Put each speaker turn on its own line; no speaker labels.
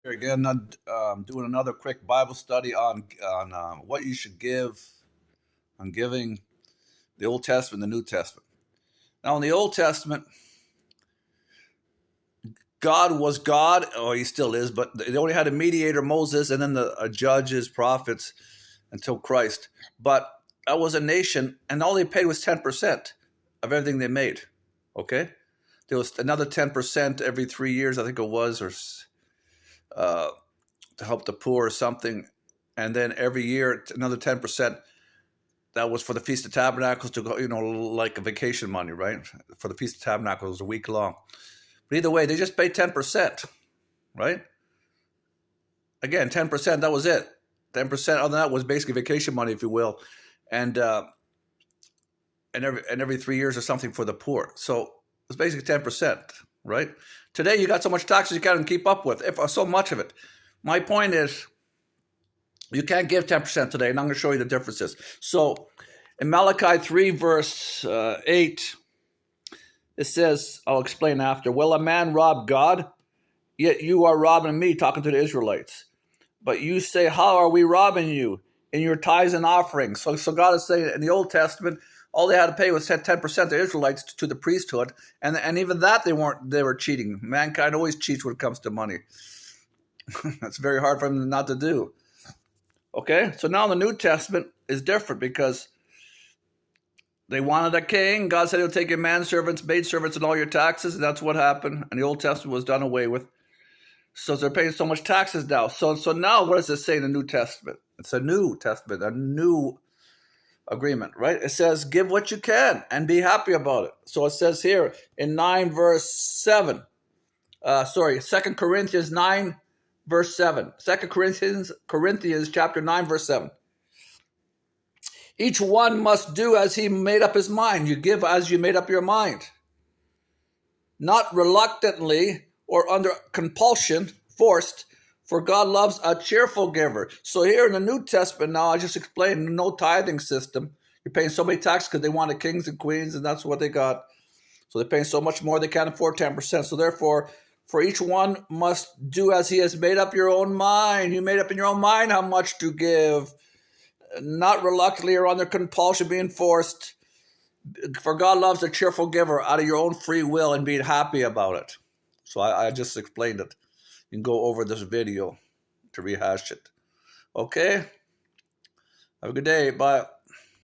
Again, doing another quick Bible study on what you should give, on giving the Old Testament and the New Testament. Now, in the Old Testament, God was God, or he still is, but they only had a mediator, Moses, and then the judges, prophets, until Christ. But that was a nation, and all they paid was 10% of everything they made. Okay, there was another 10% every 3 years, I think it was, or to help the poor or something, and then every year another 10%. That was for the Feast of Tabernacles to go, like a vacation money, right? For the Feast of Tabernacles, it was a week long. But either way, they just paid 10%, right? Again, 10%, that was it. 10% other than that was basically vacation money, if you will, and every 3 years or something for the poor. So it's basically 10%, right? Today you got so much taxes you can't even keep up with, if so much of it. My point is, you can't give 10% today, and I'm going to show you the differences. So in Malachi 3, verse 8, it says, I'll explain after, will a man rob God? Yet you are robbing me, talking to the Israelites. But you say, how are we robbing you? In your tithes and offerings. So God is saying in the Old Testament, all they had to pay was 10% to Israelites to the priesthood. And even that they were cheating. Mankind always cheats when it comes to money. That's very hard for them not to do. Okay, so now the New Testament is different because they wanted a king. God said he'll take your manservants, maidservants, and all your taxes, and that's what happened. And the Old Testament was done away with. So they're paying so much taxes now. So now what does it say in the New Testament? It's a New Testament, a new agreement, right? It says, give what you can and be happy about it. So it says here in 9 verse 7, 2 Corinthians 9 verse 7. 2 Corinthians chapter 9 verse 7. Each one must do as he made up his mind. You give as you made up your mind. Not reluctantly or under compulsion, forced, for God loves a cheerful giver. So here in the New Testament now, I just explained, no tithing system. You're paying so many taxes because they wanted kings and queens, and that's what they got. So they're paying so much more, they can't afford 10%. So therefore, for each one must do as he has made up your own mind. You made up in your own mind how much to give, not reluctantly or under compulsion being forced. For God loves a cheerful giver out of your own free will and being happy about it. So I just explained it. You can go over this video to rehash it. Okay? Have a good day. Bye.